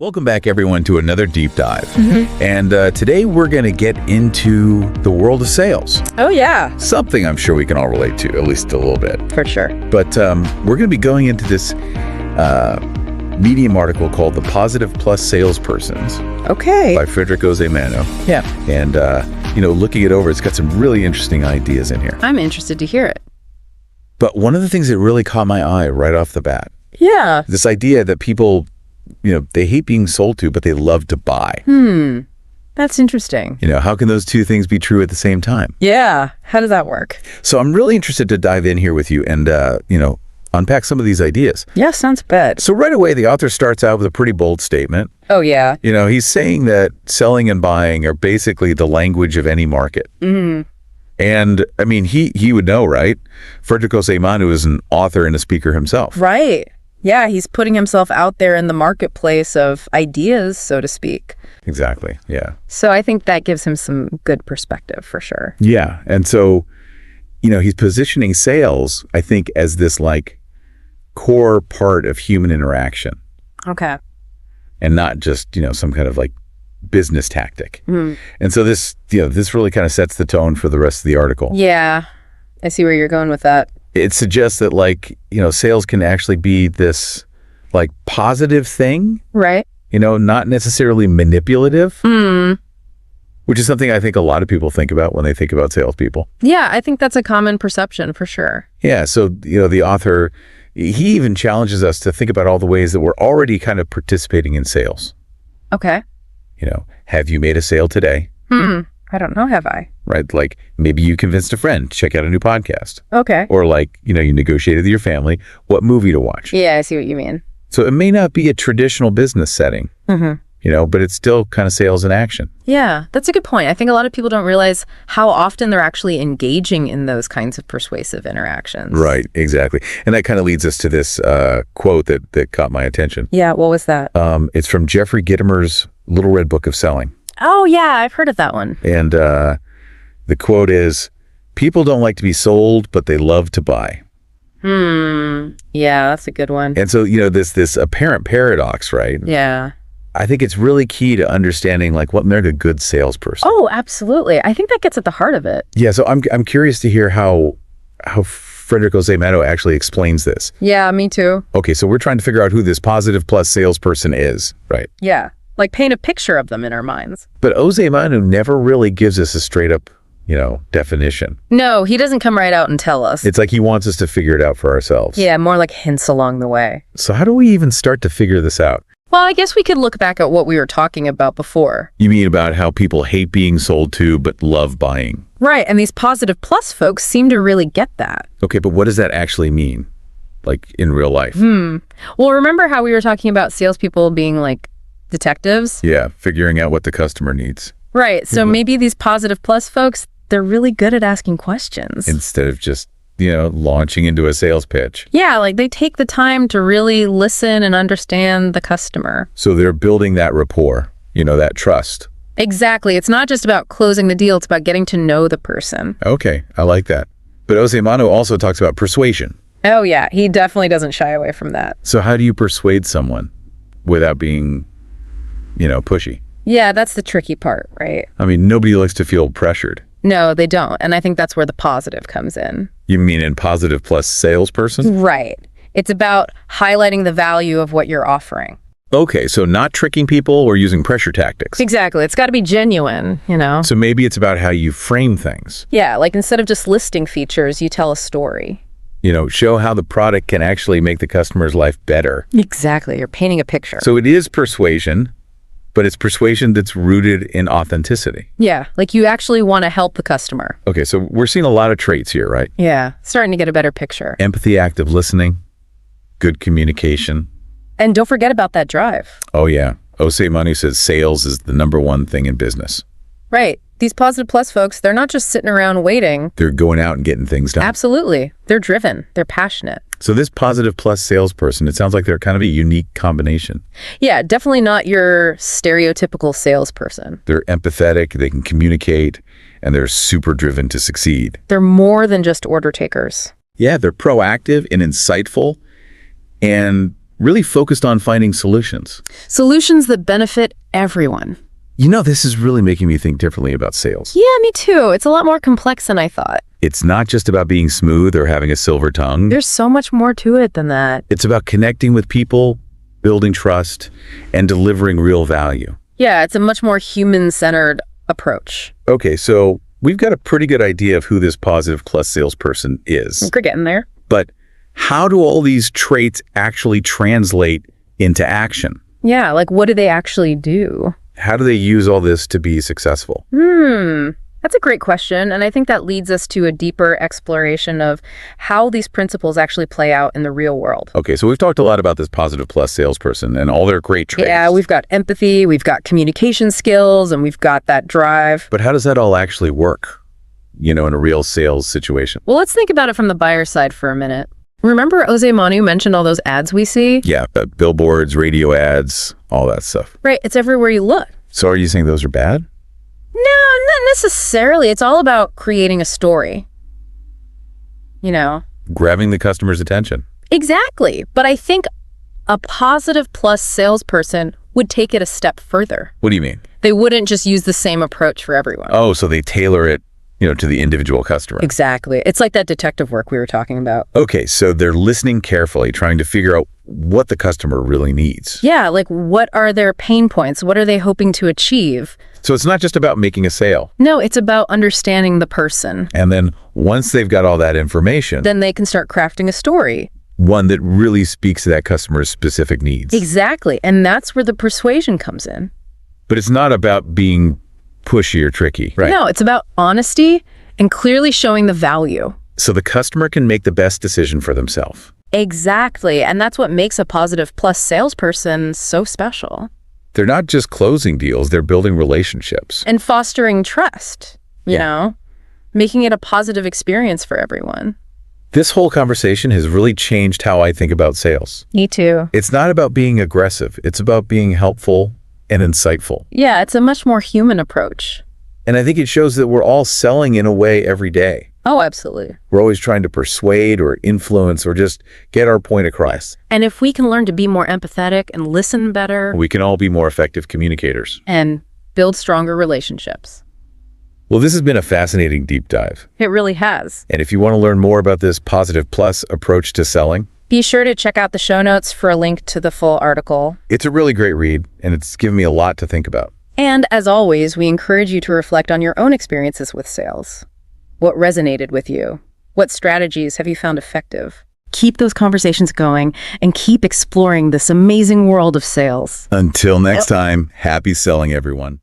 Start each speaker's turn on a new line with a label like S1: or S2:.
S1: Welcome back, everyone, to another deep dive. And today we're going to get into the world of sales.
S2: Oh, yeah.
S1: Something I'm sure we can all relate to, at least a little bit.
S2: For sure.
S1: But we're going to be going into this Medium article called The Positive Plus Salespersons.
S2: Okay.
S1: By Frederick Osei-Manu.
S2: Yeah.
S1: And, looking it over, it's got some really interesting ideas in here.
S2: I'm interested to hear it.
S1: But one of the things that really caught my eye right off the bat.
S2: Yeah.
S1: This idea that people, they hate being sold to, but they love to buy.
S2: That's interesting.
S1: How can those two things be true at the same time?
S2: Yeah. How does that work?
S1: So I'm really interested to dive in here with you and, unpack some of these ideas.
S2: Yeah, sounds good.
S1: So right away, the author starts out with a pretty bold statement.
S2: Oh, yeah.
S1: He's saying that selling and buying are basically the language of any market. And, he would know, right? Frederick Osei-Manu is an author and a speaker himself.
S2: Right. Yeah, he's putting himself out there in the marketplace of ideas, so to speak.
S1: Exactly, yeah.
S2: So I think that gives him some good perspective for sure.
S1: Yeah, and so, he's positioning sales, I think, as this, core part of human interaction.
S2: Okay.
S1: And not just, some kind of, business tactic. And so this really kind of sets the tone for the rest of the article.
S2: Yeah, I see where you're going with that.
S1: It suggests that sales can actually be this positive thing,
S2: right?
S1: Not necessarily manipulative, which is something I think a lot of people think about when they think about salespeople.
S2: Yeah, I think that's a common perception for sure.
S1: Yeah, so the author, he even challenges us to think about all the ways that we're already kind of participating in sales.
S2: Okay.
S1: Have you made a sale today?
S2: I don't know, have I?
S1: Right, maybe you convinced a friend to check out a new podcast.
S2: Okay.
S1: Or you negotiated with your family what movie to watch.
S2: Yeah, I see what you mean.
S1: So it may not be a traditional business setting, but it's still kind of sales in action.
S2: Yeah, that's a good point. I think a lot of people don't realize how often they're actually engaging in those kinds of persuasive interactions.
S1: Right, exactly. And that kind of leads us to this quote that caught my attention.
S2: Yeah, what was that?
S1: It's from Jeffrey Gitomer's Little Red Book of Selling.
S2: Oh, yeah, I've heard of that one.
S1: And the quote is, "People don't like to be sold, but they love to buy."
S2: Yeah, that's a good one.
S1: And so, this apparent paradox, right?
S2: Yeah.
S1: I think it's really key to understanding what makes a good salesperson.
S2: Oh, absolutely. I think that gets at the heart of it.
S1: Yeah, so I'm curious to hear how Frederick Osei-Manu actually explains this.
S2: Yeah, me too.
S1: Okay, so we're trying to figure out who this positive plus salesperson is, right?
S2: Yeah, paint a picture of them in our minds.
S1: But Osei-Manu never really gives us a straight up, definition.
S2: No, he doesn't come right out and tell us.
S1: It's he wants us to figure it out for ourselves.
S2: Yeah, more like hints along the way.
S1: So how do we even start to figure this out?
S2: Well, I guess we could look back at what we were talking about before.
S1: You mean about how people hate being sold to but love buying?
S2: Right, and these positive plus folks seem to really get that.
S1: Okay, but what does that actually mean? In real life?
S2: Well, remember how we were talking about salespeople being detectives?
S1: Yeah, figuring out what the customer needs.
S2: Right, so maybe these positive plus folks, they're really good at asking questions.
S1: Instead of just, launching into a sales pitch.
S2: Yeah, they take the time to really listen and understand the customer.
S1: So they're building that rapport, that trust.
S2: Exactly. It's not just about closing the deal, it's about getting to know the person.
S1: Okay, I like that. But Osei-Manu also talks about persuasion.
S2: Oh yeah, he definitely doesn't shy away from that.
S1: So how do you persuade someone without being, pushy?
S2: Yeah, that's the tricky part, right?
S1: Nobody likes to feel pressured.
S2: No, they don't. And I think that's where the positive comes in.
S1: You mean in positive plus salesperson?
S2: Right. It's about highlighting the value of what you're offering.
S1: Okay, so not tricking people or using pressure tactics.
S2: Exactly. It's got to be genuine,
S1: So maybe it's about how you frame things.
S2: Yeah, instead of just listing features, you tell a story.
S1: Show how the product can actually make the customer's life better.
S2: Exactly. You're painting a picture.
S1: So it is persuasion, but it's persuasion that's rooted in authenticity.
S2: Yeah, you actually want to help the customer.
S1: Okay, so we're seeing a lot of traits here, right?
S2: Yeah, starting to get a better picture.
S1: Empathy, active listening, good communication.
S2: And don't forget about that drive.
S1: Oh, yeah. Osei-Manu says sales is the #1 thing in business.
S2: Right. These positive plus folks, they're not just sitting around waiting.
S1: They're going out and getting things done.
S2: Absolutely. They're driven. They're passionate.
S1: So this positive plus salesperson, it sounds like they're kind of a unique combination.
S2: Yeah, definitely not your stereotypical salesperson.
S1: They're empathetic, they can communicate, and they're super driven to succeed.
S2: They're more than just order takers.
S1: Yeah, they're proactive and insightful and really focused on finding solutions.
S2: Solutions that benefit everyone.
S1: This is really making me think differently about sales.
S2: Yeah, me too. It's a lot more complex than I thought.
S1: It's not just about being smooth or having a silver tongue.
S2: There's so much more to it than that.
S1: It's about connecting with people, building trust, and delivering real value.
S2: Yeah, it's a much more human-centered approach.
S1: Okay, so we've got a pretty good idea of who this positive plus salesperson is.
S2: We're getting there.
S1: But how do all these traits actually translate into action?
S2: Yeah, like what do they actually do?
S1: How do they use all this to be successful?
S2: That's a great question, and I think that leads us to a deeper exploration of how these principles actually play out in the real world.
S1: Okay, so we've talked a lot about this positive plus salesperson and all their great traits.
S2: Yeah, we've got empathy, we've got communication skills, and we've got that drive.
S1: But how does that all actually work, in a real sales situation?
S2: Well, let's think about it from the buyer side for a minute. Remember Osei-Manu mentioned all those ads we see?
S1: Yeah, billboards, radio ads, all that stuff.
S2: Right, it's everywhere you look.
S1: So are you saying those are bad?
S2: No, not necessarily. It's all about creating a story.
S1: Grabbing the customer's attention.
S2: Exactly. But I think a positive plus salesperson would take it a step further.
S1: What do you mean?
S2: They wouldn't just use the same approach for everyone.
S1: Oh, so they tailor it, to the individual customer.
S2: Exactly. It's like that detective work we were talking about.
S1: Okay, so they're listening carefully, trying to figure out what the customer really needs.
S2: Yeah, like what are their pain points? What are they hoping to achieve?
S1: So it's not just about making a sale.
S2: No, it's about understanding the person.
S1: And then once they've got all that information,
S2: then they can start crafting a story.
S1: One that really speaks to that customer's specific needs.
S2: Exactly. And that's where the persuasion comes in.
S1: But it's not about being pushy or tricky, right?
S2: No, it's about honesty and clearly showing the value.
S1: So the customer can make the best decision for themselves.
S2: Exactly. And that's what makes a positive plus salesperson so special.
S1: They're not just closing deals, they're building relationships.
S2: And fostering trust, making it a positive experience for everyone.
S1: This whole conversation has really changed how I think about sales.
S2: Me too.
S1: It's not about being aggressive. It's about being helpful and insightful.
S2: Yeah, it's a much more human approach.
S1: And I think it shows that we're all selling in a way every day.
S2: Oh, absolutely.
S1: We're always trying to persuade or influence or just get our point across.
S2: And if we can learn to be more empathetic and listen better,
S1: we can all be more effective communicators.
S2: And build stronger relationships.
S1: Well, this has been a fascinating deep dive.
S2: It really has.
S1: And if you want to learn more about this positive plus approach to selling,
S2: be sure to check out the show notes for a link to the full article.
S1: It's a really great read, and it's given me a lot to think about.
S2: And as always, we encourage you to reflect on your own experiences with sales. What resonated with you? What strategies have you found effective? Keep those conversations going and keep exploring this amazing world of sales.
S1: Until next time, happy selling, everyone.